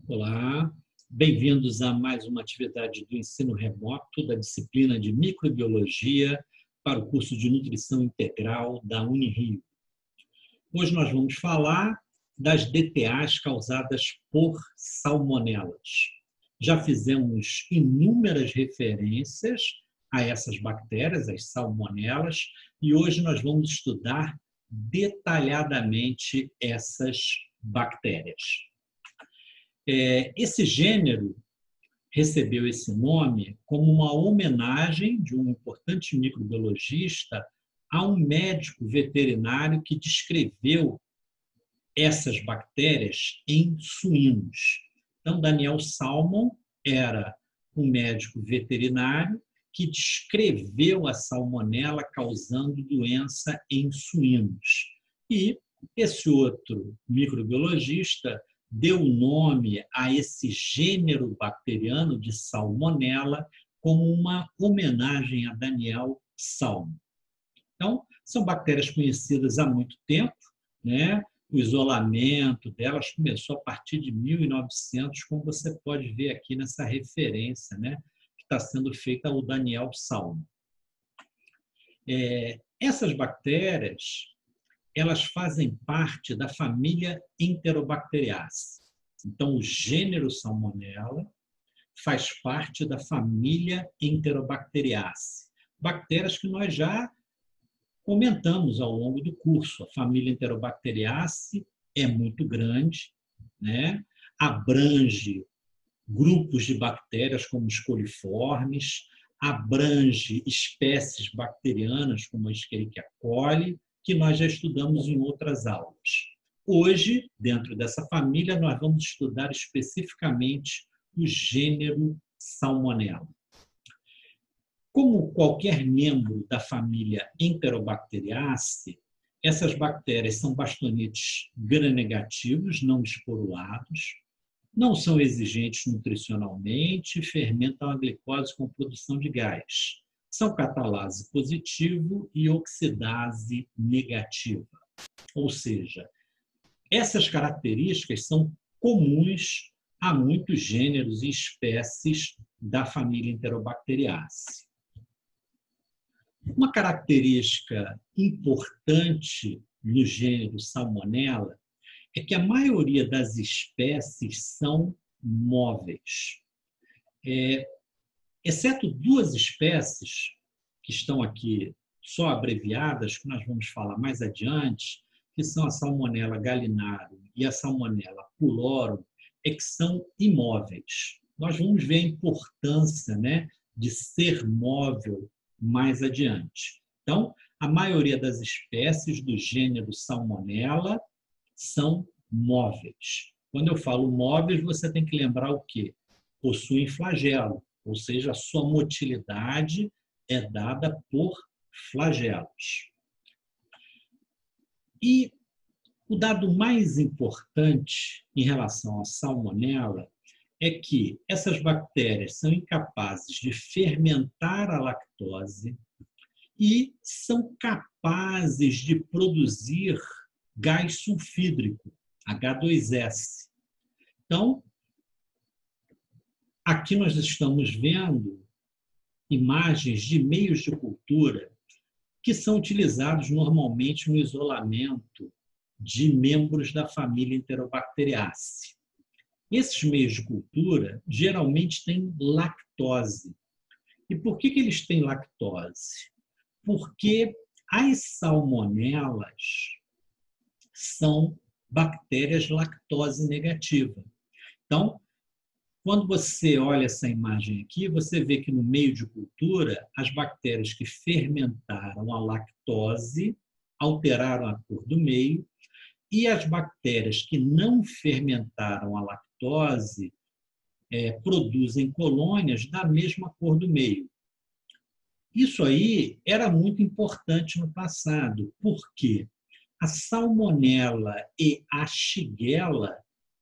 Olá, bem-vindos a mais uma atividade do ensino remoto da disciplina de microbiologia para o curso de nutrição integral da Unirio. Hoje nós vamos falar das DTAs causadas por salmonelas. Já fizemos inúmeras referências a essas bactérias, as salmonelas, e hoje nós vamos estudar detalhadamente essas bactérias. Esse gênero recebeu esse nome como uma homenagem de um importante microbiologista a um médico veterinário que descreveu essas bactérias em suínos. Então, Daniel Salmon era um médico veterinário que descreveu a salmonela causando doença em suínos. E esse outro microbiologista deu nome a esse gênero bacteriano de salmonela como uma homenagem a Daniel Salmon. Então, são bactérias conhecidas há muito tempo, né? O isolamento delas começou a partir de 1900, como você pode ver aqui nessa referência, né? Que está sendo feita ao Daniel Salmon. Essas bactérias, elas fazem parte da família Enterobacteriaceae. Então, o gênero Salmonella faz parte da família Enterobacteriaceae. Bactérias que nós já comentamos ao longo do curso. A família Enterobacteriaceae é muito grande, né? Abrange grupos de bactérias como os coliformes, abrange espécies bacterianas como a Escherichia coli, que nós já estudamos em outras aulas. Hoje, dentro dessa família, nós vamos estudar especificamente o gênero Salmonella. Como qualquer membro da família Enterobacteriaceae, essas bactérias são bastonetes gram-negativos, não esporulados, não são exigentes nutricionalmente, fermentam a glicose com produção de gás. São catalase positivo e oxidase negativa. Ou seja, essas características são comuns a muitos gêneros e espécies da família Enterobacteriaceae. Uma característica importante no gênero Salmonella é que a maioria das espécies são móveis. Exceto duas espécies, que estão aqui só abreviadas, que nós vamos falar mais adiante, que são a Salmonella gallinarum e a Salmonella pullorum, que são imóveis. Nós vamos ver a importância, né, de ser móvel mais adiante. Então, a maioria das espécies do gênero Salmonella são móveis. Quando eu falo móveis, você tem que lembrar o quê? Possuem flagelo, ou seja, a sua motilidade é dada por flagelos. E o dado mais importante em relação à salmonela é que essas bactérias são incapazes de fermentar a lactose e são capazes de produzir gás sulfídrico, H2S. Então, aqui nós estamos vendo imagens de meios de cultura que são utilizados normalmente no isolamento de membros da família Enterobacteriaceae. Esses meios de cultura geralmente têm lactose. E por que eles têm lactose? Porque as salmonelas são bactérias lactose negativa. Então, quando você olha essa imagem aqui, você vê que no meio de cultura, as bactérias que fermentaram a lactose alteraram a cor do meio e as bactérias que não fermentaram a lactose produzem colônias da mesma cor do meio. Isso aí era muito importante no passado, porque a salmonela e a shigella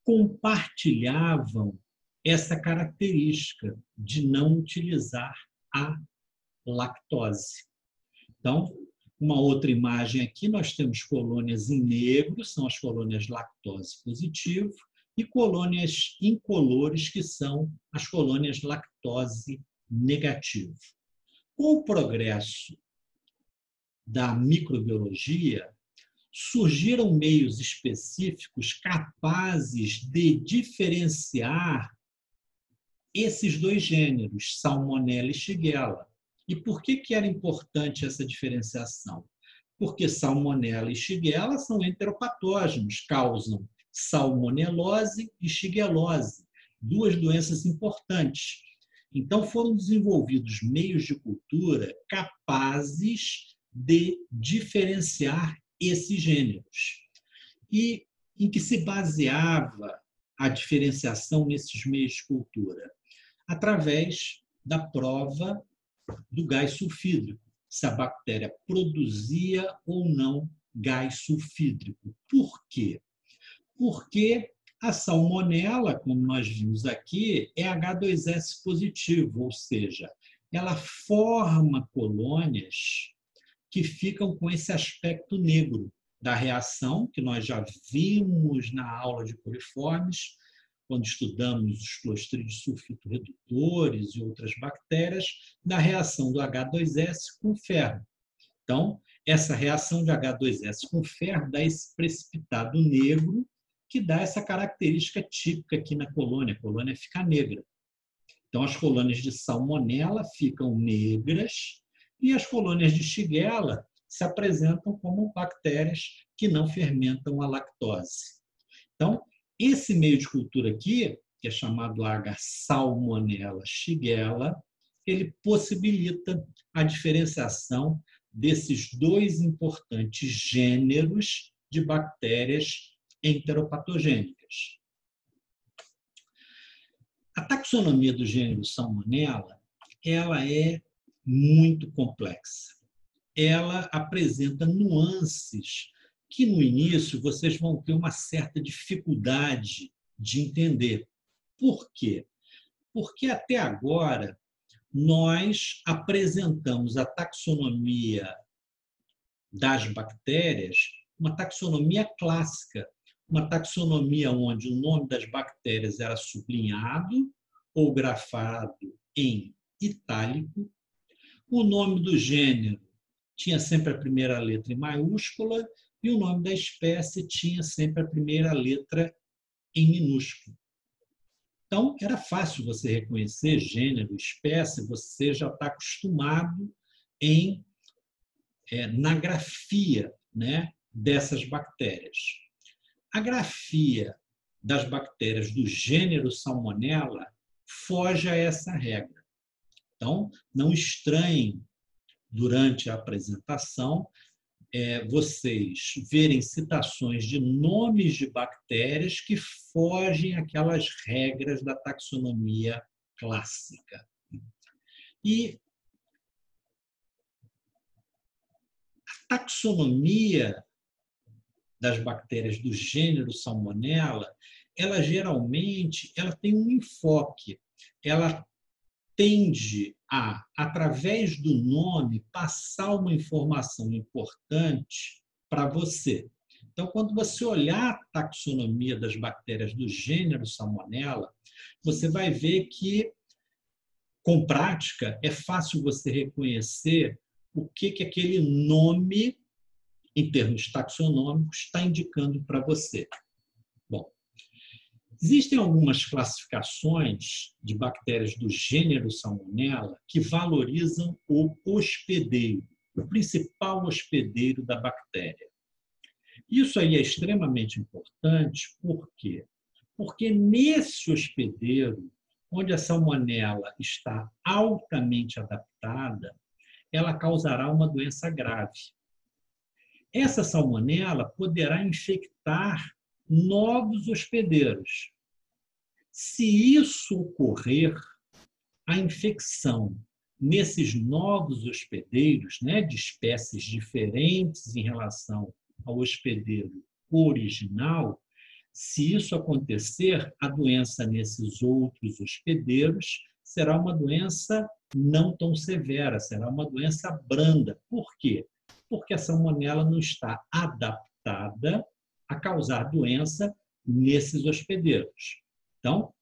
compartilhavam essa característica de não utilizar a lactose. Então, uma outra imagem aqui, nós temos colônias em negro, são as colônias lactose positivo, e colônias incolores, que são as colônias lactose negativo. Com o progresso da microbiologia, surgiram meios específicos capazes de diferenciar esses dois gêneros, Salmonella e Shigella. E por que era importante essa diferenciação? Porque Salmonella e Shigella são enteropatógenos, causam salmonelose e shigelose, duas doenças importantes. Então, foram desenvolvidos meios de cultura capazes de diferenciar esses gêneros. E em que se baseava a diferenciação nesses meios de cultura? Através da prova do gás sulfídrico, se a bactéria produzia ou não gás sulfídrico. Por quê? Porque a salmonela, como nós vimos aqui, é H2S positivo, ou seja, ela forma colônias que ficam com esse aspecto negro da reação, que nós já vimos na aula de coliformes, quando estudamos os clostridios sulfito-redutores e outras bactérias, da reação do H2S com ferro. Então, essa reação de H2S com ferro dá esse precipitado negro, que dá essa característica típica aqui na colônia. A colônia fica negra. Então, as colônias de salmonela ficam negras e as colônias de Shigella se apresentam como bactérias que não fermentam a lactose. Então, esse meio de cultura aqui, que é chamado H. Salmonella Shigella, ele possibilita a diferenciação desses dois importantes gêneros de bactérias enteropatogênicas. A taxonomia do gênero Salmonella, ela é muito complexa. Ela apresenta nuances que, no início, vocês vão ter uma certa dificuldade de entender. Por quê? Porque, até agora, nós apresentamos a taxonomia das bactérias, uma taxonomia clássica, uma taxonomia onde o nome das bactérias era sublinhado ou grafado em itálico, o nome do gênero tinha sempre a primeira letra em maiúscula e o nome da espécie tinha sempre a primeira letra em minúsculo. Então, era fácil você reconhecer gênero, espécie, você já está acostumado na grafia, né, dessas bactérias. A grafia das bactérias do gênero Salmonella foge a essa regra. Então, não estranhem, durante a apresentação, vocês verem citações de nomes de bactérias que fogem àquelas regras da taxonomia clássica. E a taxonomia das bactérias do gênero Salmonella, ela geralmente tem um enfoque. Ela tende a, através do nome, passar uma informação importante para você. Então, quando você olhar a taxonomia das bactérias do gênero Salmonella, você vai ver que, com prática, é fácil você reconhecer o que aquele nome, em termos taxonômicos, está indicando para você. Bom, existem algumas classificações de bactérias do gênero Salmonella que valorizam o hospedeiro, o principal hospedeiro da bactéria. Isso aí é extremamente importante, por quê? Porque nesse hospedeiro, onde a salmonela está altamente adaptada, ela causará uma doença grave. Essa salmonela poderá infectar novos hospedeiros. Se isso ocorrer, a infecção nesses novos hospedeiros, né, de espécies diferentes em relação ao hospedeiro original, se isso acontecer, a doença nesses outros hospedeiros será uma doença não tão severa, será uma doença branda. Por quê? Porque a salmonela não está adaptada a causar doença nesses hospedeiros. Então,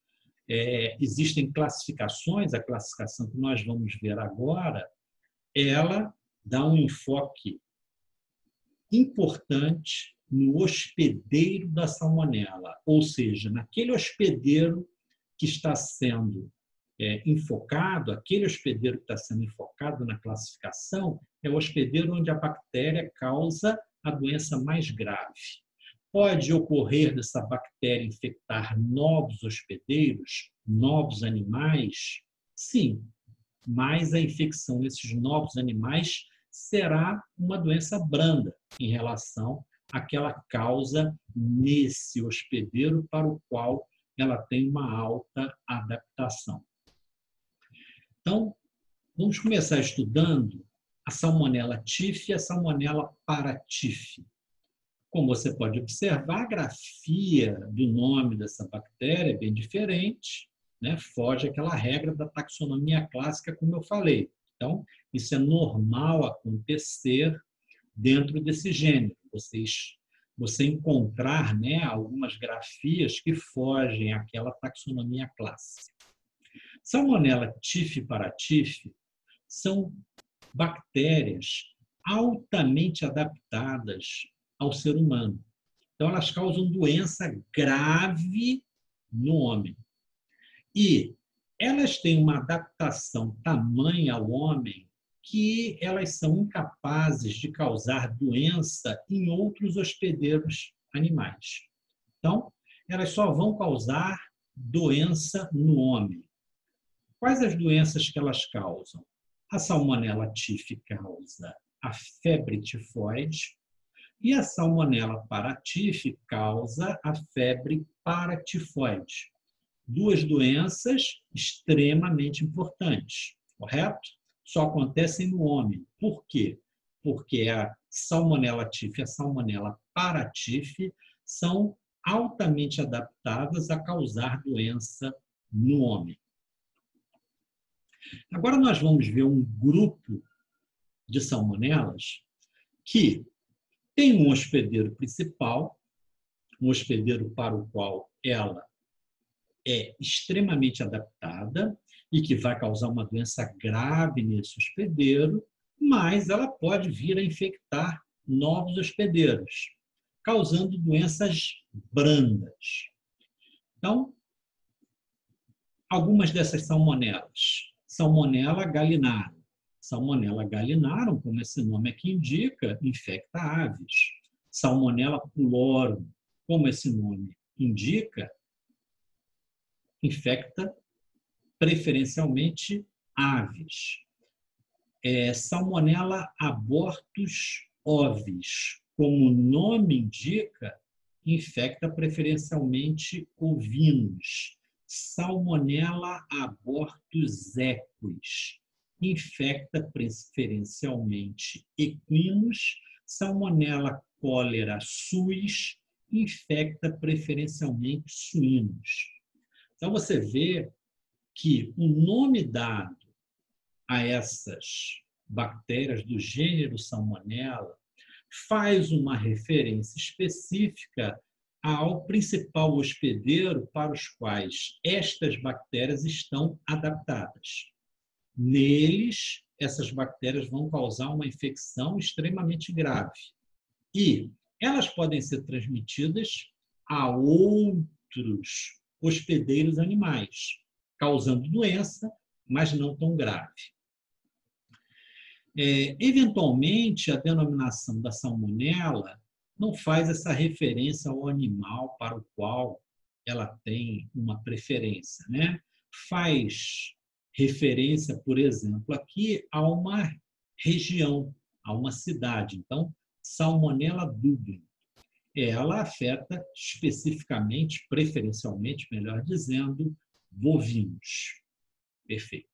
existem classificações, a classificação que nós vamos ver agora, ela dá um enfoque importante no hospedeiro da salmonela, ou seja, naquele hospedeiro que está sendo enfocado, aquele hospedeiro que está sendo enfocado na classificação é o hospedeiro onde a bactéria causa a doença mais grave. Pode ocorrer dessa bactéria infectar novos hospedeiros, novos animais? Sim, mas a infecção nesses novos animais será uma doença branda em relação àquela causa nesse hospedeiro para o qual ela tem uma alta adaptação. Então, vamos começar estudando a Salmonella typhi e a Salmonella paratyphi. Como você pode observar, a grafia do nome dessa bactéria é bem diferente, né? Foge àquela regra da taxonomia clássica, como eu falei. Então, isso é normal acontecer dentro desse gênero. Você encontrar, né, algumas grafias que fogem àquela taxonomia clássica. Salmonella typhi e paratyphi são bactérias altamente adaptadas ao ser humano. Então, elas causam doença grave no homem. E elas têm uma adaptação tamanha ao homem que elas são incapazes de causar doença em outros hospedeiros animais. Então, elas só vão causar doença no homem. Quais as doenças que elas causam? A Salmonella typhi causa a febre tifoide e a Salmonella paratyphi causa a febre paratifoide. Duas doenças extremamente importantes, correto? Só acontecem no homem. Por quê? Porque a Salmonella typhi e a Salmonella paratyphi são altamente adaptadas a causar doença no homem. Agora nós vamos ver um grupo de salmonelas que tem um hospedeiro principal, um hospedeiro para o qual ela é extremamente adaptada e que vai causar uma doença grave nesse hospedeiro, mas ela pode vir a infectar novos hospedeiros, causando doenças brandas. Então, algumas dessas salmonelas. Salmonella gallinarum. Salmonella gallinarum, como esse nome aqui indica, infecta aves. Salmonella pullorum, como esse nome indica, infecta preferencialmente aves. Salmonella abortus ovis, como o nome indica, infecta preferencialmente ovinos. Salmonella abortus equus, infecta preferencialmente equinos. Salmonella cholera suis, infecta preferencialmente suínos. Então, você vê que o nome dado a essas bactérias do gênero Salmonella faz uma referência específica ao principal hospedeiro para os quais estas bactérias estão adaptadas. Neles, essas bactérias vão causar uma infecção extremamente grave. E elas podem ser transmitidas a outros hospedeiros animais, causando doença, mas não tão grave. Eventualmente, a denominação da salmonela não faz essa referência ao animal para o qual ela tem uma preferência, né? Faz referência, por exemplo, aqui a uma região, a uma cidade. Então, Salmonella Dublin. Ela afeta especificamente, preferencialmente, melhor dizendo, bovinos. Perfeito.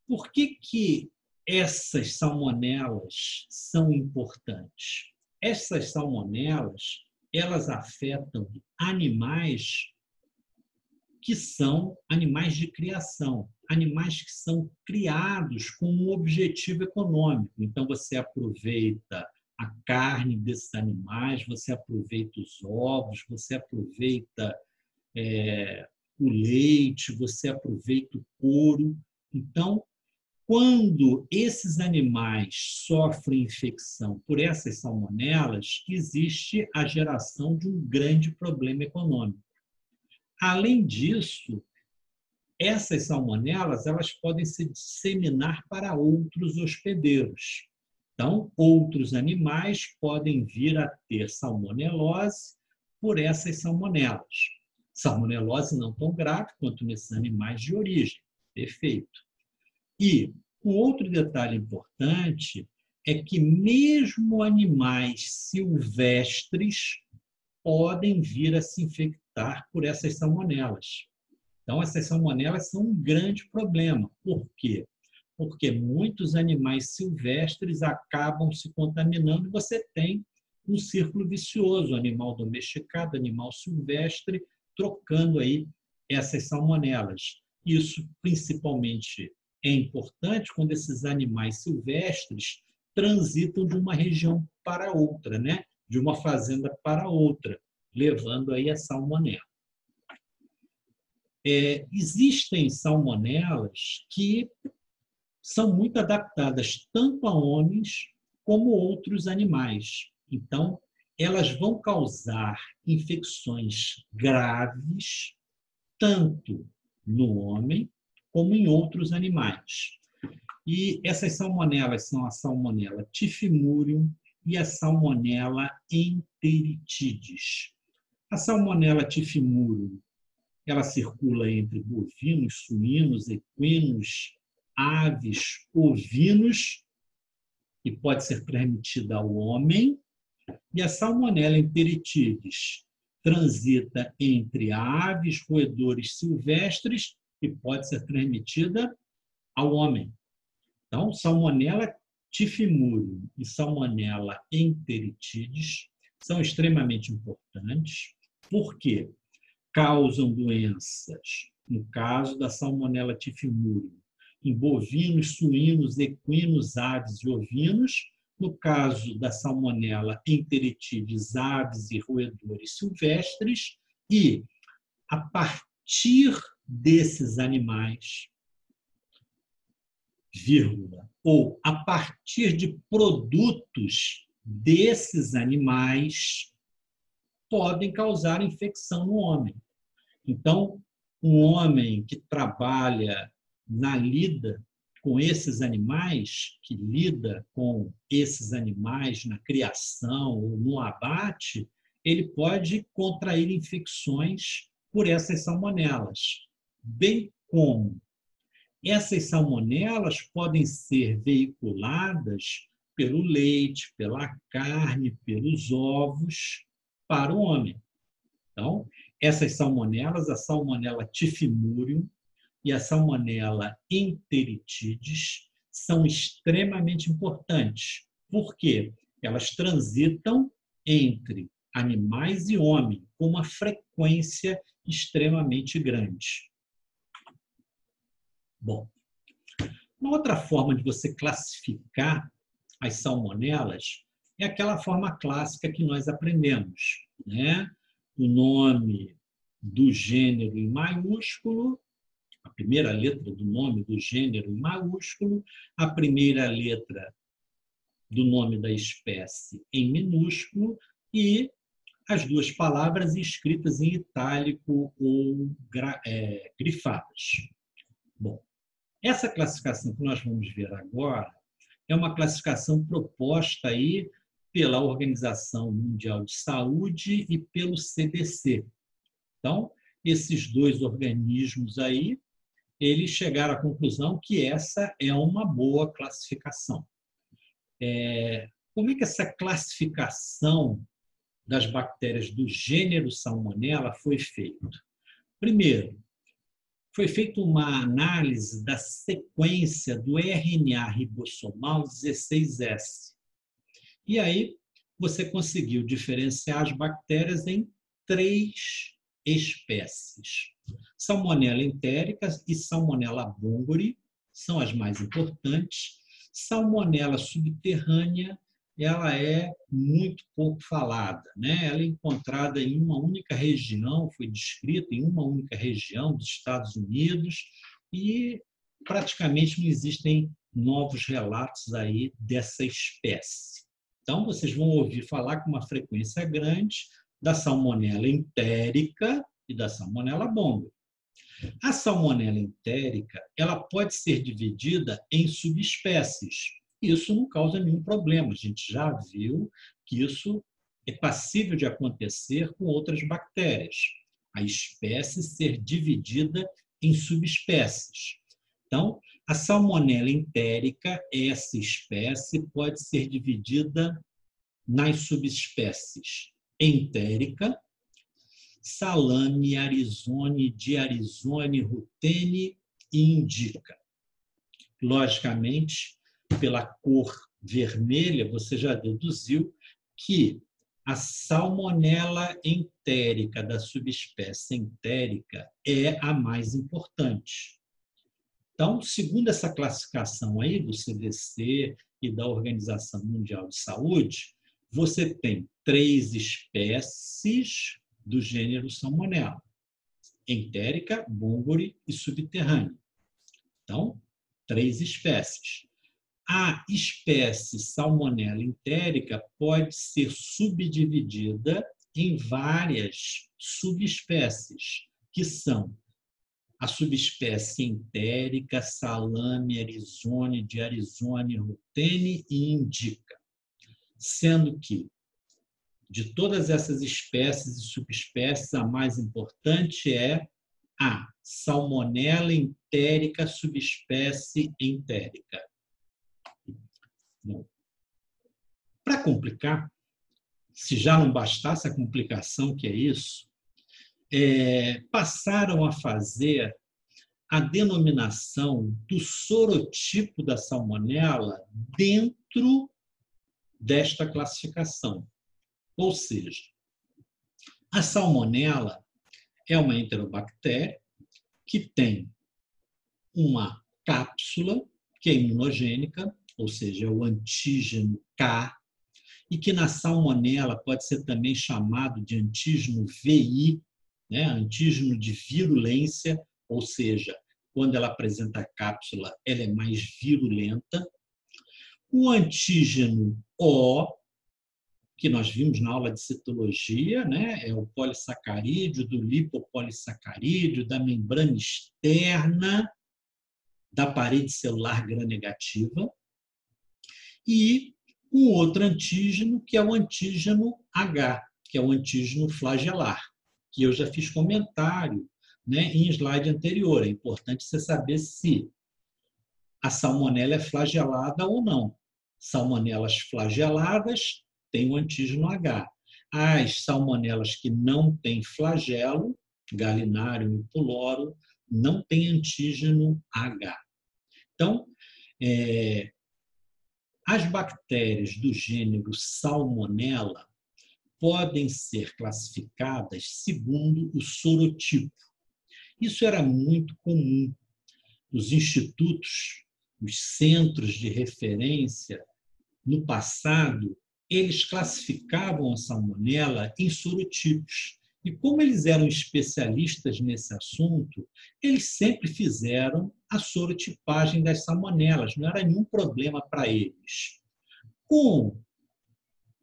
Por que essas salmonelas são importantes? Essas salmonelas, elas afetam animais que são animais de criação, animais que são criados com um objetivo econômico. Então, você aproveita a carne desses animais, você aproveita os ovos, você aproveita o leite, você aproveita o couro. Então, quando esses animais sofrem infecção por essas salmonelas, existe a geração de um grande problema econômico. Além disso, essas salmonelas elas podem se disseminar para outros hospedeiros. Então, outros animais podem vir a ter salmonelose por essas salmonelas. Salmonelose não tão grave quanto nesses animais de origem. Perfeito. E um outro detalhe importante é que mesmo animais silvestres podem vir a se infectar por essas salmonelas. Então, essas salmonelas são um grande problema. Por quê? Porque muitos animais silvestres acabam se contaminando e você tem um círculo vicioso, animal domesticado, animal silvestre, trocando aí essas salmonelas. Isso, principalmente, é importante quando esses animais silvestres transitam de uma região para outra, né? De uma fazenda para outra, levando aí a salmonela. Existem salmonelas que são muito adaptadas tanto a homens como outros animais. Então, elas vão causar infecções graves tanto no homem como em outros animais. E essas salmonelas são a salmonella typhimurium e a salmonella enteritidis. A salmonella typhimurium ela circula entre bovinos, suínos, equinos, aves, ovinos e pode ser transmitida ao homem. E a salmonella enteritidis transita entre aves, roedores silvestres e pode ser transmitida ao homem. Então, salmonella typhimurium e salmonella enteritidis são extremamente importantes. Por quê? Causam doenças, no caso da salmonella typhimurium, em bovinos, suínos, equinos, aves e ovinos. No caso da salmonella enteritidis, aves e roedores silvestres. E, a partir desses animais, ou a partir de produtos desses animais, podem causar infecção no homem. Então, um homem que trabalha na lida com esses animais, que lida com esses animais na criação ou no abate, ele pode contrair infecções por essas salmonelas, bem como essas salmonelas podem ser veiculadas pelo leite, pela carne, pelos ovos para o homem. Então, essas salmonelas, a salmonella typhimurium e a salmonella enteritidis, são extremamente importantes. Por quê? Elas transitam entre animais e homem com uma frequência extremamente grande. Bom, uma outra forma de você classificar as salmonelas é aquela forma clássica que nós aprendemos, né? O nome do gênero em maiúsculo, a primeira letra do nome do gênero em maiúsculo, a primeira letra do nome da espécie em minúsculo e as duas palavras escritas em itálico ou grifadas. Bom, essa classificação que nós vamos ver agora é uma classificação proposta aí pela Organização Mundial de Saúde e pelo CDC. Então, esses dois organismos aí, eles chegaram à conclusão que essa é uma boa classificação. Como é que essa classificação das bactérias do gênero Salmonella foi feita? Primeiro, foi feita uma análise da sequência do RNA ribossomal 16S. E aí você conseguiu diferenciar as bactérias em 3 espécies. Salmonella entérica e Salmonella bombori são as mais importantes. Salmonella subterrânea ela é muito pouco falada, né? Ela é encontrada em uma única região, foi descrita em uma única região dos Estados Unidos e praticamente não existem novos relatos aí dessa espécie. Então, vocês vão ouvir falar com uma frequência grande da salmonela entérica e da salmonela bongori. A salmonela entérica, ela pode ser dividida em subespécies. Isso não causa nenhum problema. A gente já viu que isso é passível de acontecer com outras bactérias. A espécie ser dividida em subespécies. Então, a salmonela entérica, essa espécie, pode ser dividida nas subespécies entérica, salame, arizone, diarizone, rutene e indica. Logicamente, pela cor vermelha, você já deduziu que a salmonela entérica da subespécie entérica é a mais importante. Então, segundo essa classificação aí do CDC e da Organização Mundial de Saúde, você tem 3 espécies do gênero Salmonella: entérica, bongori e subterrânea. Então, 3 espécies. A espécie Salmonella entérica pode ser subdividida em várias subespécies, que são a subespécie entérica, salame, arizone, diarizone, rutene e indica. Sendo que, de todas essas espécies e subespécies, a mais importante é a salmonela entérica, subespécie entérica. Para complicar, se já não bastasse a complicação que é isso, passaram a fazer a denominação do sorotipo da salmonela dentro desta classificação. Ou seja, a salmonela é uma enterobactéria que tem uma cápsula que é imunogênica, ou seja, é o antígeno K, e que na salmonela pode ser também chamado de antígeno VI, né? Antígeno de virulência, ou seja, quando ela apresenta a cápsula, ela é mais virulenta. O antígeno O, que nós vimos na aula de citologia, né? É o polissacarídeo, do lipopolissacarídeo, da membrana externa da parede celular gram-negativa, e um outro antígeno, que é o antígeno H, que é o antígeno flagelar, que eu já fiz comentário, né, em slide anterior. É importante você saber se a salmonela é flagelada ou não. Salmonelas flageladas têm o antígeno H. As salmonelas que não têm flagelo, Gallinaриum e pylori, não têm antígeno H. Então, as bactérias do gênero Salmonella podem ser classificadas segundo o sorotipo. Isso era muito comum. Os institutos, os centros de referência, no passado, eles classificavam a salmonela em sorotipos. E como eles eram especialistas nesse assunto, eles sempre fizeram a sorotipagem das salmonelas, não era nenhum problema para eles. Com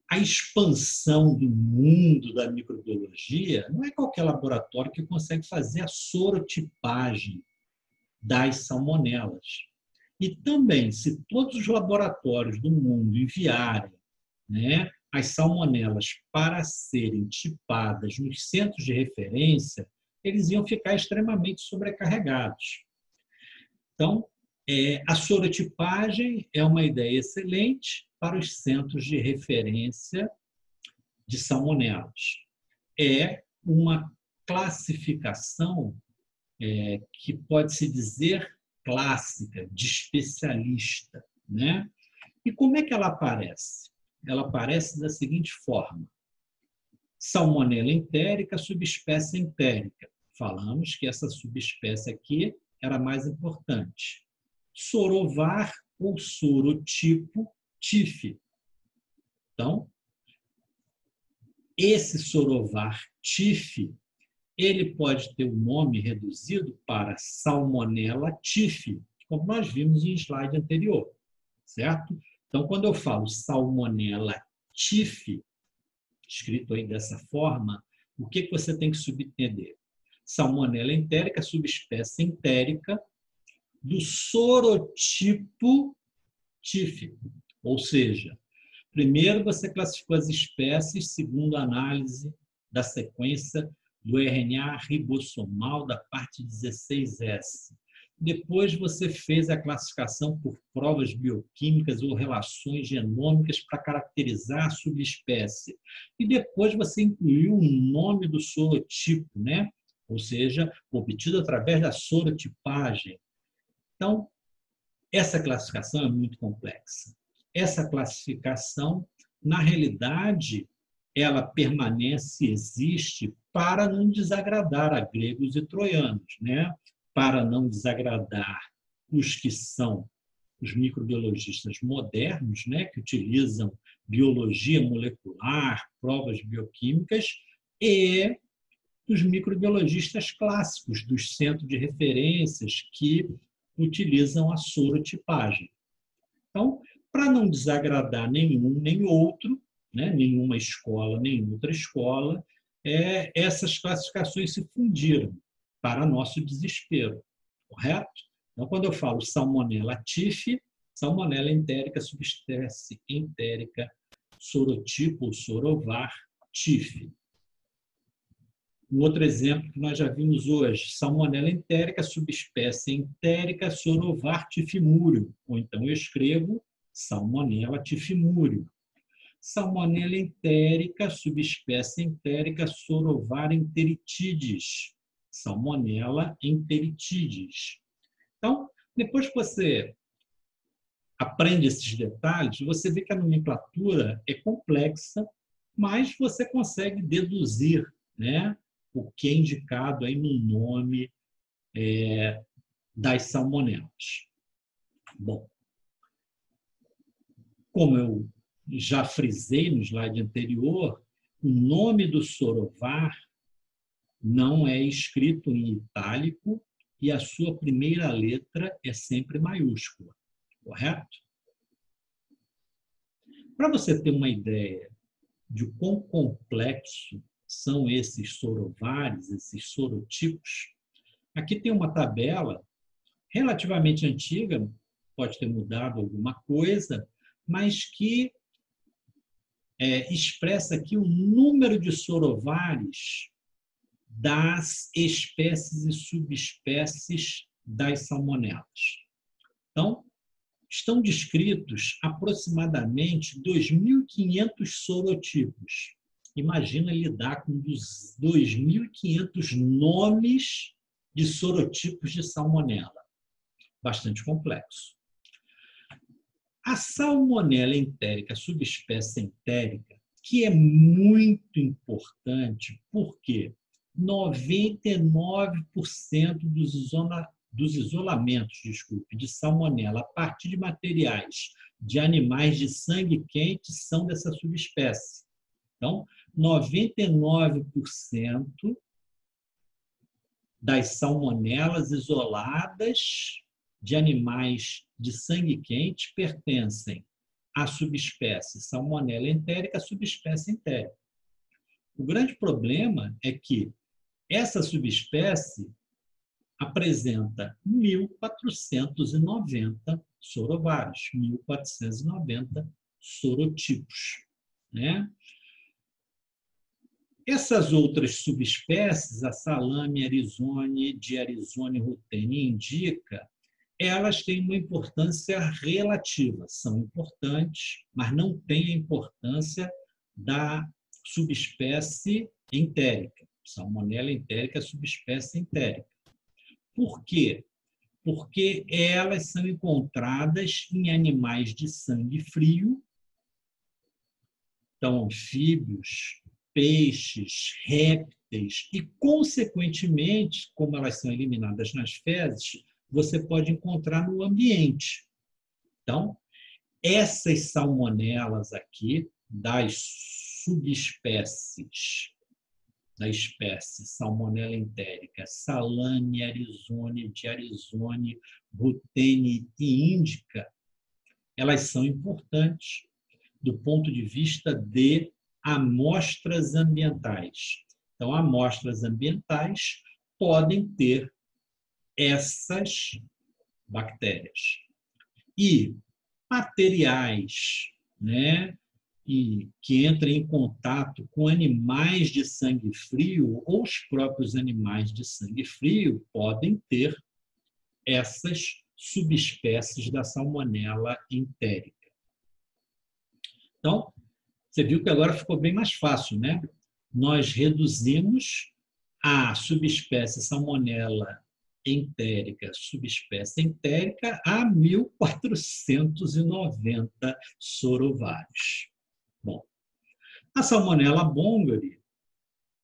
a expansão do mundo da microbiologia, não é qualquer laboratório que consegue fazer a sorotipagem das salmonelas. E também, se todos os laboratórios do mundo enviarem, né, as salmonelas para serem tipadas nos centros de referência, eles iam ficar extremamente sobrecarregados. Então, a sorotipagem é uma ideia excelente para os centros de referência de salmonelas. É uma classificação que pode-se dizer clássica, de especialista, né? E como é que ela aparece? Ela aparece da seguinte forma: salmonela entérica, subespécie entérica. Falamos que essa subespécie aqui era a mais importante. Sorovar ou sorotipo TIF. Então, esse sorovar tiffi, ele pode ter o nome reduzido para Salmonella tiffi, como nós vimos em slide anterior, certo? Então, quando eu falo Salmonella tiffi, escrito aí dessa forma, o que você tem que subentender? Salmonella entérica, subespécie entérica do sorotipo tiffi. Ou seja, primeiro você classificou as espécies segundo a análise da sequência do RNA ribossomal da parte 16S. Depois você fez a classificação por provas bioquímicas ou relações genômicas para caracterizar a subespécie. E depois você incluiu o nome do sorotipo, né? Ou seja, obtido através da sorotipagem. Então, essa classificação é muito complexa. Essa classificação, na realidade, ela permanece, existe para não desagradar a gregos e troianos, né? Para não desagradar os que são os microbiologistas modernos, né? Que utilizam biologia molecular, provas bioquímicas, e os microbiologistas clássicos, dos centros de referências que utilizam a sorotipagem. Então, para não desagradar nenhum nem outro, né, nenhuma escola, nem outra escola, essas classificações se fundiram para nosso desespero, correto? Então, quando eu falo Salmonella tiffi, Salmonella entérica, subespécie entérica, sorotipo ou sorovar tiffi. Um outro exemplo que nós já vimos hoje, Salmonella entérica, subespécie entérica, sorovar tifimúrio. Ou então eu escrevo Salmonella tifimúrio. Salmonella entérica, subespécie entérica, sorovar enteritidis. Salmonella enteritidis. Então, depois que você aprende esses detalhes, você vê que a nomenclatura é complexa, mas você consegue deduzir, né, o que é indicado aí no nome das salmonelas. Bom, como eu já frisei no slide anterior, o nome do sorovar não é escrito em itálico e a sua primeira letra é sempre maiúscula, correto? Para você ter uma ideia de quão complexo são esses sorovares, esses sorotipos, aqui tem uma tabela relativamente antiga, pode ter mudado alguma coisa, mas que expressa aqui o número de sorovares das espécies e subespécies das salmonelas. Então, estão descritos aproximadamente 2.500 sorotipos. Imagina lidar com 2.500 nomes de sorotipos de salmonela. Bastante complexo. A salmonela entérica, subespécie entérica, que é muito importante, porque 99% dos isolamentos, de salmonela a partir de materiais de animais de sangue quente são dessa subespécie. Então, 99% das salmonelas isoladas de animais de sangue quente pertencem à subespécie Salmonella entérica, subespécie entérica. O grande problema é que essa subespécie apresenta 1.490 sorovários, 1.490 sorotipos, né? Essas outras subespécies, a Salame arizone, de Arizone ruteni indica, elas têm uma importância relativa, são importantes, mas não têm a importância da subespécie entérica, Salmonella entérica, subespécie entérica. Por quê? Porque elas são encontradas em animais de sangue frio, então anfíbios, peixes, répteis e, consequentemente, como elas são eliminadas nas fezes, você pode encontrar no ambiente. Então, essas salmonelas aqui das subespécies da espécie Salmonella entérica, Salani arizone, Diarizone, Rutene e Indica, elas são importantes do ponto de vista de amostras ambientais. Então, amostras ambientais podem ter essas bactérias. E materiais, né, e que entrem em contato com animais de sangue frio ou os próprios animais de sangue frio podem ter essas subespécies da Salmonella entérica. Então, você viu que agora ficou bem mais fácil, né? Nós reduzimos a subespécie Salmonella entérica, subespécie entérica, a 1.490 sorovários. Bom, a Salmonella bongari,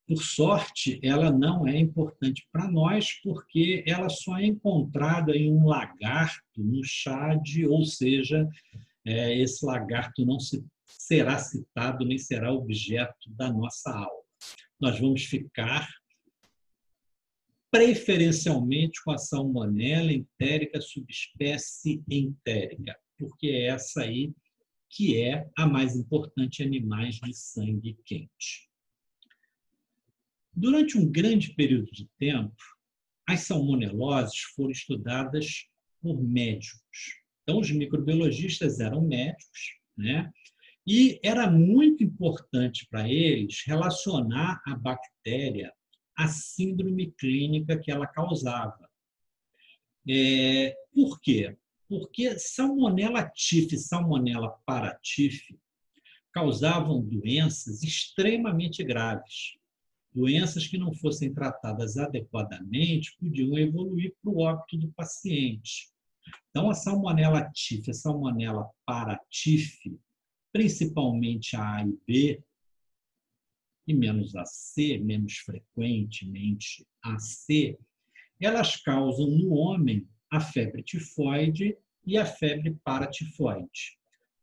por sorte, ela não é importante para nós, porque ela só é encontrada em um lagarto no Chad, ou seja, esse lagarto não será citado nem será objeto da nossa aula. Nós vamos ficar preferencialmente com a Salmonella entérica, subespécie entérica, porque é essa aí que é a mais importante em animais de sangue quente. Durante um grande período de tempo, as salmoneloses foram estudadas por médicos. Então, os microbiologistas eram médicos, né? E era muito importante para eles relacionar a bactéria à síndrome clínica que ela causava. Por quê? Porque Salmonella typhi e Salmonella paratyphi causavam doenças extremamente graves. Doenças que não fossem tratadas adequadamente podiam evoluir para o óbito do paciente. Então, a Salmonella typhi e a Salmonella paratyphi, principalmente a A e B, e menos a C, menos frequentemente a C, elas causam no homem a febre tifoide e a febre paratifoide.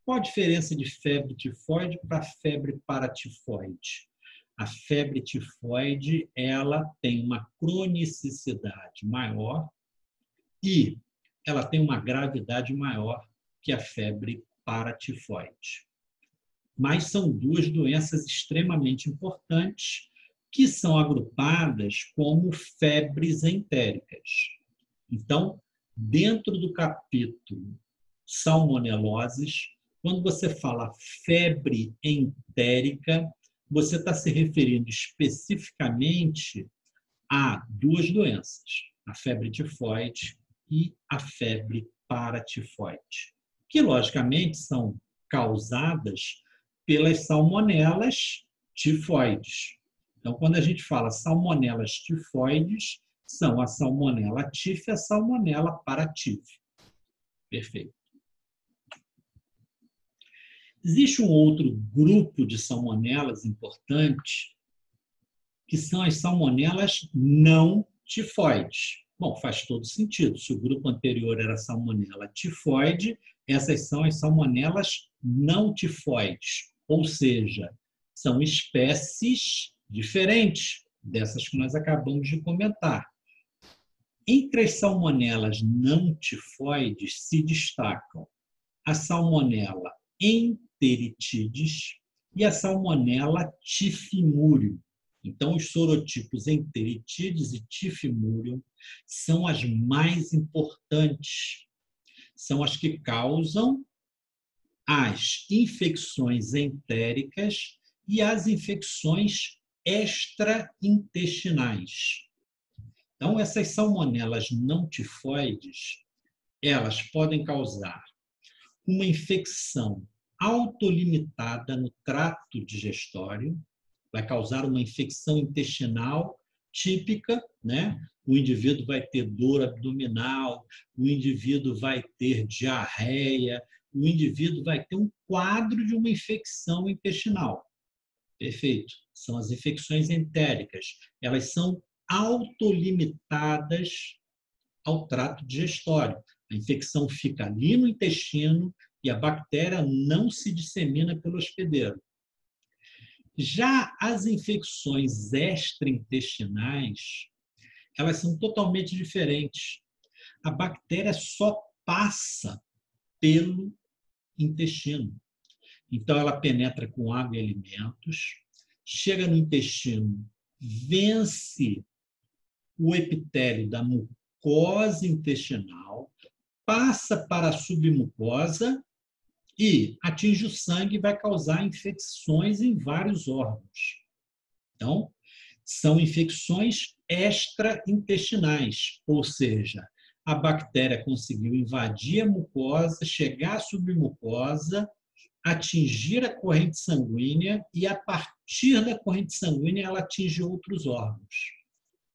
Qual a diferença de febre tifoide para febre paratifoide? A febre tifoide, ela tem uma cronicidade maior e ela tem uma gravidade maior que a febre paratifoide. Mas são duas doenças extremamente importantes que são agrupadas como febres entéricas. Então, dentro do capítulo salmoneloses, quando você fala febre entérica, você está se referindo especificamente a duas doenças, a febre tifoide e a febre paratifoide, que, logicamente, são causadas pelas salmonelas tifoides. Então, quando a gente fala salmonelas tifoides, são a Salmonella typhi e a Salmonella paratyphi. Perfeito. Existe um outro grupo de salmonelas importante, que são as salmonelas não tifoides. Bom, faz todo sentido. Se o grupo anterior era Salmonella tifoide, essas são as salmonelas não tifoides, ou seja, são espécies diferentes dessas que nós acabamos de comentar. Entre as salmonelas não tifoides se destacam a Salmonella enteritidis e a Salmonella typhimurium. Então, os sorotipos enteritidis e typhimurium são as mais importantes. São as que causam as infecções entéricas e as infecções extraintestinais. Então, essas salmonelas não tifoides, elas podem causar uma infecção autolimitada no trato digestório, vai causar uma infecção intestinal típica, né? O indivíduo vai ter dor abdominal, o indivíduo vai ter diarreia, o indivíduo vai ter um quadro de uma infecção intestinal. Perfeito. São as infecções entéricas. Elas são autolimitadas ao trato digestório. A infecção fica ali no intestino e a bactéria não se dissemina pelo hospedeiro. Já as infecções extraintestinais, elas são totalmente diferentes. A bactéria só passa pelo intestino. Então, ela penetra com água e alimentos, chega no intestino, vence o epitélio da mucosa intestinal, passa para a submucosa e atinge o sangue e vai causar infecções em vários órgãos. Então, são infecções extraintestinais, ou seja, a bactéria conseguiu invadir a mucosa, chegar à submucosa, atingir a corrente sanguínea e, a partir da corrente sanguínea, ela atinge outros órgãos.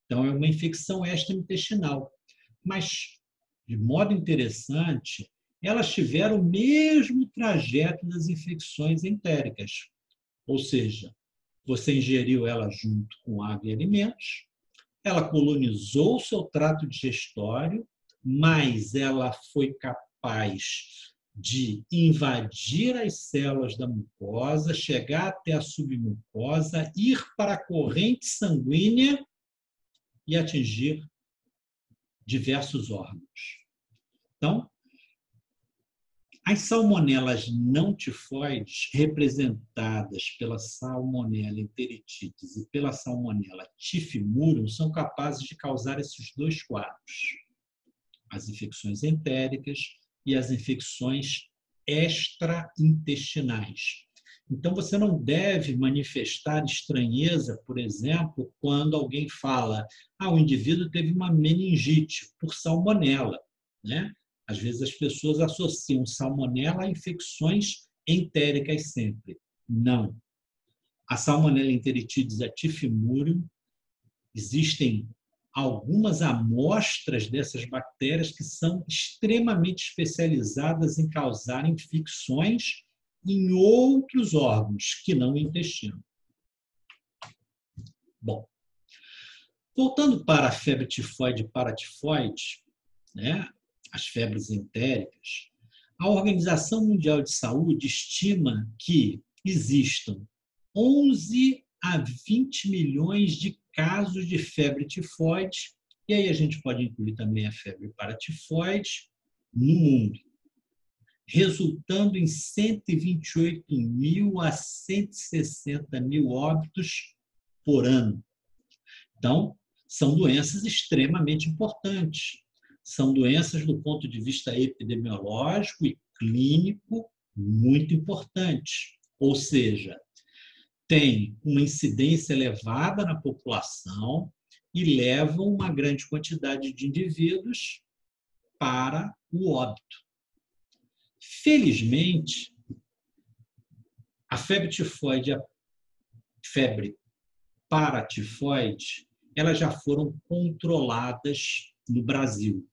Então, é uma infecção extraintestinal. Mas, de modo interessante, elas tiveram o mesmo trajeto das infecções entéricas. Ou seja, você ingeriu ela junto com água e alimentos, ela colonizou o seu trato digestório, mas ela foi capaz de invadir as células da mucosa, chegar até a submucosa, ir para a corrente sanguínea e atingir diversos órgãos. Então, as salmonelas não tifoides, representadas pela salmonella enteritidis e pela salmonella typhimurium, são capazes de causar esses dois quadros: as infecções entéricas e as infecções extraintestinais. Então, você não deve manifestar estranheza, por exemplo, quando alguém fala: o indivíduo teve uma meningite por salmonela, né? Às vezes as pessoas associam salmonela a infecções entéricas sempre. Não. A salmonella enteritidis e a typhimurium, existem algumas amostras dessas bactérias que são extremamente especializadas em causar infecções em outros órgãos, que não o intestino. Bom, voltando para a febre tifoide e paratifoide, né, as febres entéricas, a Organização Mundial de Saúde estima que existam 11 a 20 milhões de casos de febre tifoide, e aí a gente pode incluir também a febre paratifoide, no mundo, resultando em 128 mil a 160 mil óbitos por ano. Então, são doenças extremamente importantes. São doenças, do ponto de vista epidemiológico e clínico, muito importantes. Ou seja, tem uma incidência elevada na população e levam uma grande quantidade de indivíduos para o óbito. Felizmente, a febre tifoide e a febre paratifoide, elas já foram controladas no Brasil.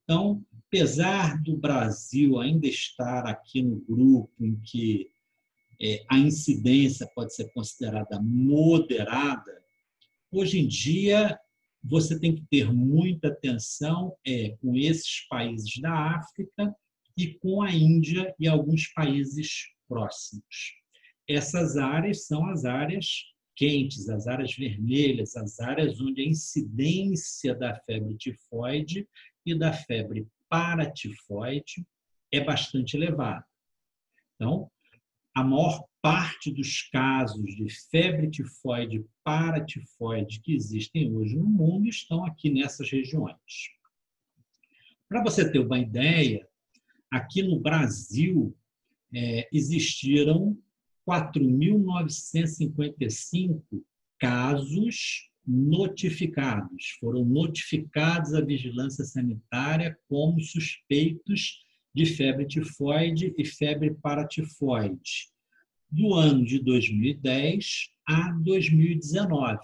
Então, apesar do Brasil ainda estar aqui no grupo em que a incidência pode ser considerada moderada, hoje em dia você tem que ter muita atenção com esses países da África e com a Índia e alguns países próximos. Essas áreas são as áreas quentes, as áreas vermelhas, as áreas onde a incidência da febre tifoide e da febre paratifoide é bastante elevada. Então, a maior parte dos casos de febre tifoide e paratifoide que existem hoje no mundo estão aqui nessas regiões. Para você ter uma ideia, aqui no Brasil existiram 4.955 casos notificados. Foram notificados à vigilância sanitária como suspeitos de febre tifoide e febre paratifoide, do ano de 2010 a 2019.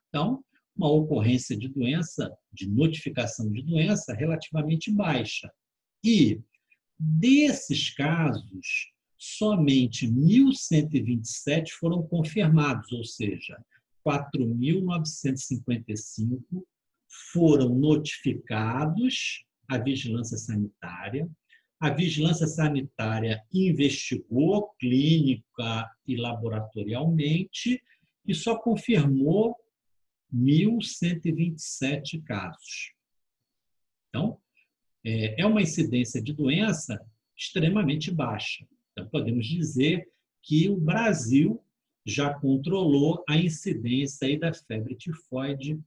Então, uma ocorrência de doença, de notificação de doença relativamente baixa. E, desses casos, somente 1.127 foram confirmados, ou seja, 4.955 foram notificados à vigilância sanitária, A vigilância sanitária investigou clínica e laboratorialmente e só confirmou 1.127 casos. Então, é uma incidência de doença extremamente baixa. Então, podemos dizer que o Brasil já controlou a incidência aí da febre tifoide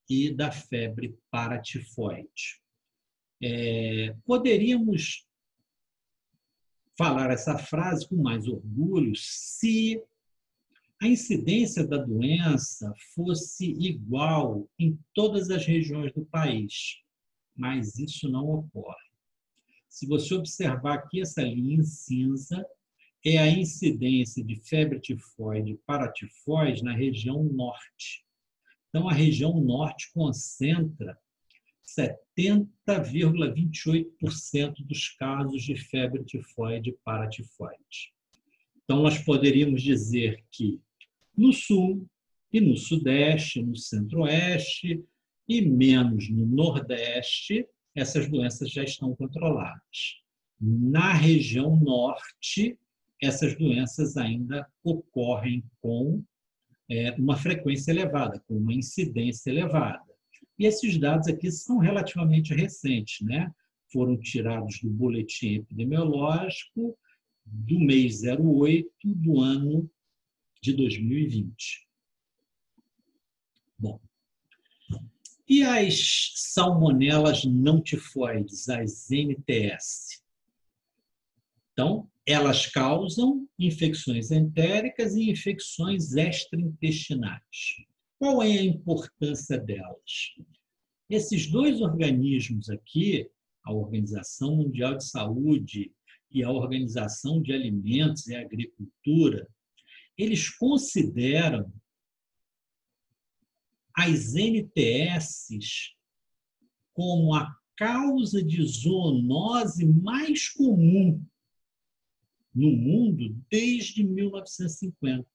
e da febre paratifoide. Poderíamos falar essa frase com mais orgulho se a incidência da doença fosse igual em todas as regiões do país, mas isso não ocorre. Se você observar aqui essa linha em cinza, é a incidência de febre tifoide e paratifoide na região norte. Então, a região norte concentra 70,28% dos casos de febre tifoide e paratifoide. Então, nós poderíamos dizer que no sul e no sudeste, no centro-oeste e menos no nordeste, essas doenças já estão controladas. Na região norte, essas doenças ainda ocorrem com uma frequência elevada, com uma incidência elevada. E esses dados aqui são relativamente recentes, né? Foram tirados do boletim epidemiológico do mês 08 do ano de 2020. Bom, e as salmonelas não tifoides, as NTS? Então, elas causam infecções entéricas e infecções extraintestinais. Qual é a importância delas? Esses dois organismos aqui, a Organização Mundial de Saúde e a Organização de Alimentos e Agricultura, eles consideram as NTS como a causa de zoonose mais comum no mundo desde 1950.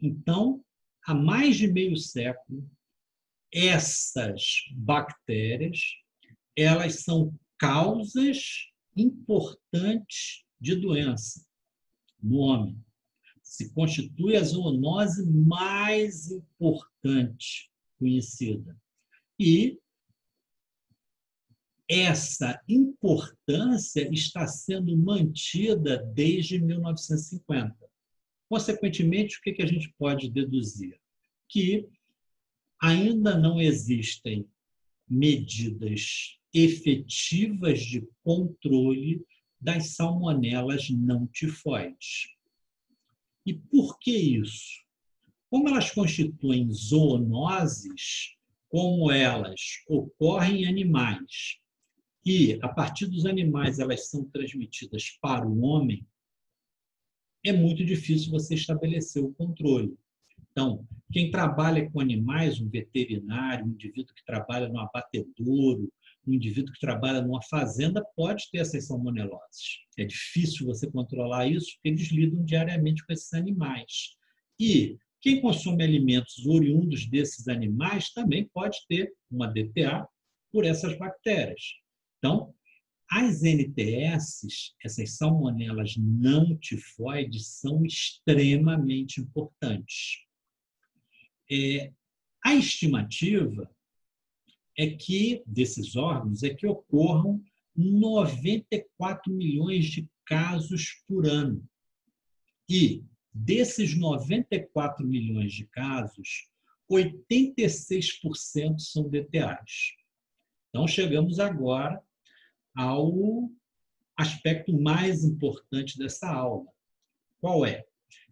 Então, há mais de meio século, essas bactérias, elas são causas importantes de doença no homem. Se constitui a zoonose mais importante conhecida. E essa importância está sendo mantida desde 1950. Consequentemente, o que a gente pode deduzir? Que ainda não existem medidas efetivas de controle das salmonelas não tifoides. E por que isso? Como elas constituem zoonoses, como elas ocorrem em animais, e a partir dos animais elas são transmitidas para o homem, é muito difícil você estabelecer o controle. Então, quem trabalha com animais, um veterinário, um indivíduo que trabalha no abatedouro, um indivíduo que trabalha numa fazenda, pode ter essas salmoneloses. É difícil você controlar isso, porque eles lidam diariamente com esses animais. E quem consome alimentos oriundos desses animais também pode ter uma DTA por essas bactérias. Então, as NTS, essas salmonelas não tifoides, são extremamente importantes. A estimativa desses órgãos é que ocorram 94 milhões de casos por ano. E desses 94 milhões de casos, 86% são DTAs. Então, chegamos agora ao aspecto mais importante dessa aula. Qual é?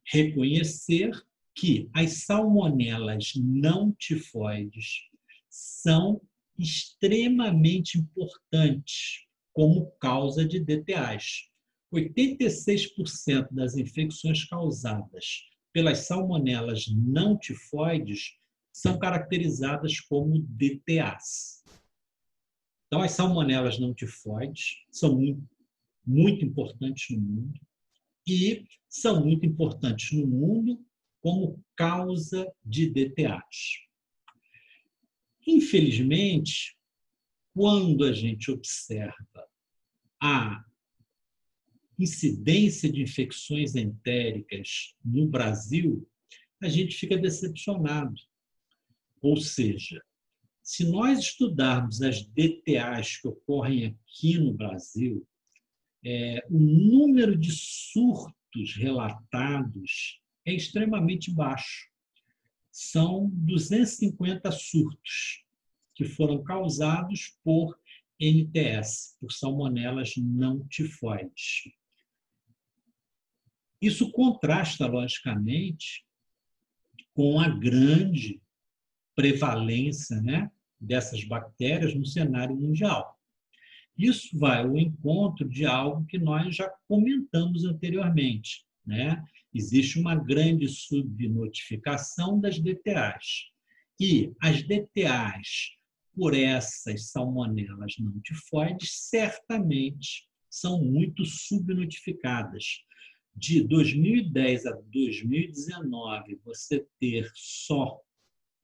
Reconhecer que as salmonelas não tifoides são extremamente importantes como causa de DTAs. 86% das infecções causadas pelas salmonelas não tifoides são caracterizadas como DTAs. Então, as salmonelas não tifoides são muito importantes no mundo e são muito importantes no mundo como causa de DTAs. Infelizmente, quando a gente observa a incidência de infecções entéricas no Brasil, a gente fica decepcionado. Ou seja, se nós estudarmos as DTAs que ocorrem aqui no Brasil, o número de surtos relatados é extremamente baixo. São 250 surtos que foram causados por NTS, por salmonelas não tifoides. Isso contrasta, logicamente, com a grande prevalência, né, dessas bactérias no cenário mundial. Isso vai ao encontro de algo que nós já comentamos anteriormente, né? Existe uma grande subnotificação das DTAs. E as DTAs, por essas salmonelas não tifoides, certamente são muito subnotificadas. De 2010 a 2019, você ter só,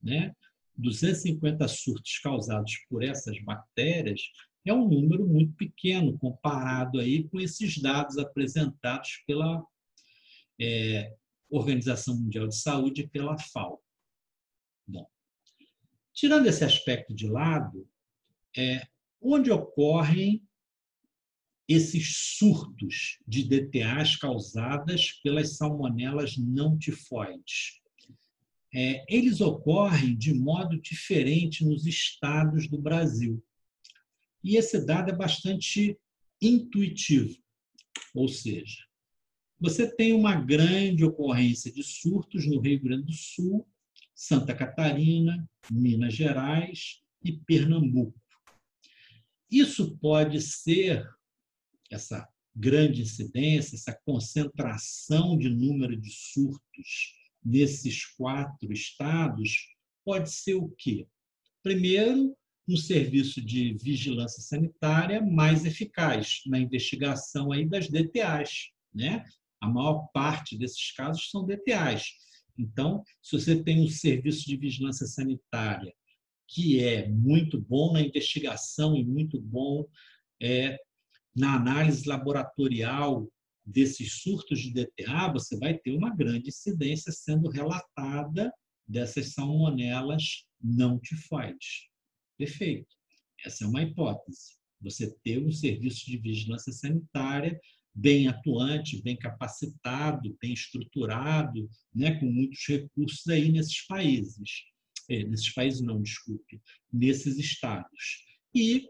né, 250 surtos causados por essas bactérias é um número muito pequeno comparado aí com esses dados apresentados pela Organização Mundial de Saúde e pela FAO. Bom, tirando esse aspecto de lado, onde ocorrem esses surtos de DTAs causadas pelas salmonelas não tifoides? Eles ocorrem de modo diferente nos estados do Brasil. E esse dado é bastante intuitivo, ou seja, você tem uma grande ocorrência de surtos no Rio Grande do Sul, Santa Catarina, Minas Gerais e Pernambuco. Isso pode ser, essa grande incidência, essa concentração de número de surtos nesses 4 estados, pode ser o quê? Primeiro, um serviço de vigilância sanitária mais eficaz na investigação aí das DTAs, né? A maior parte desses casos são DTAs. Então, se você tem um serviço de vigilância sanitária que é muito bom na investigação e muito bom na análise laboratorial desses surtos de DTA, você vai ter uma grande incidência sendo relatada dessas salmonelas não tifoides. Perfeito. Essa é uma hipótese. Você ter um serviço de vigilância sanitária bem atuante, bem capacitado, bem estruturado, né, com muitos recursos aí nesses países. Nesses países não, desculpe, nesses estados. E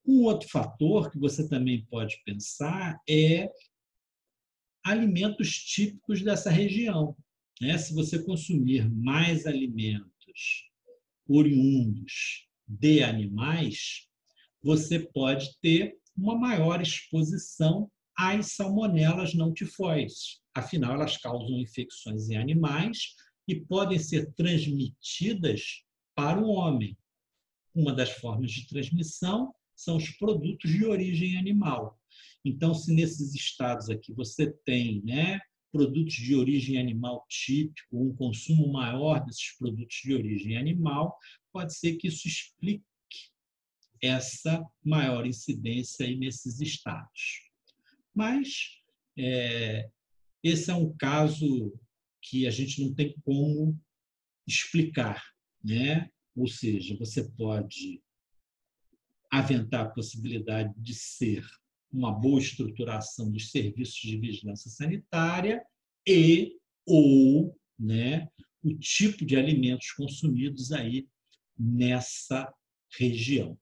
um outro fator que você também pode pensar é alimentos típicos dessa região, né? Se você consumir mais alimentos oriundos de animais, você pode ter uma maior exposição às salmonelas não tifoides. Afinal, elas causam infecções em animais e podem ser transmitidas para o homem. Uma das formas de transmissão são os produtos de origem animal. Então, se nesses estados aqui você tem, né, produtos de origem animal típico, um consumo maior desses produtos de origem animal, pode ser que isso explique essa maior incidência aí nesses estados. Mas esse é um caso que a gente não tem como explicar, né? Ou seja, você pode aventar a possibilidade de ser uma boa estruturação dos serviços de vigilância sanitária ou, né, o tipo de alimentos consumidos aí nessa região.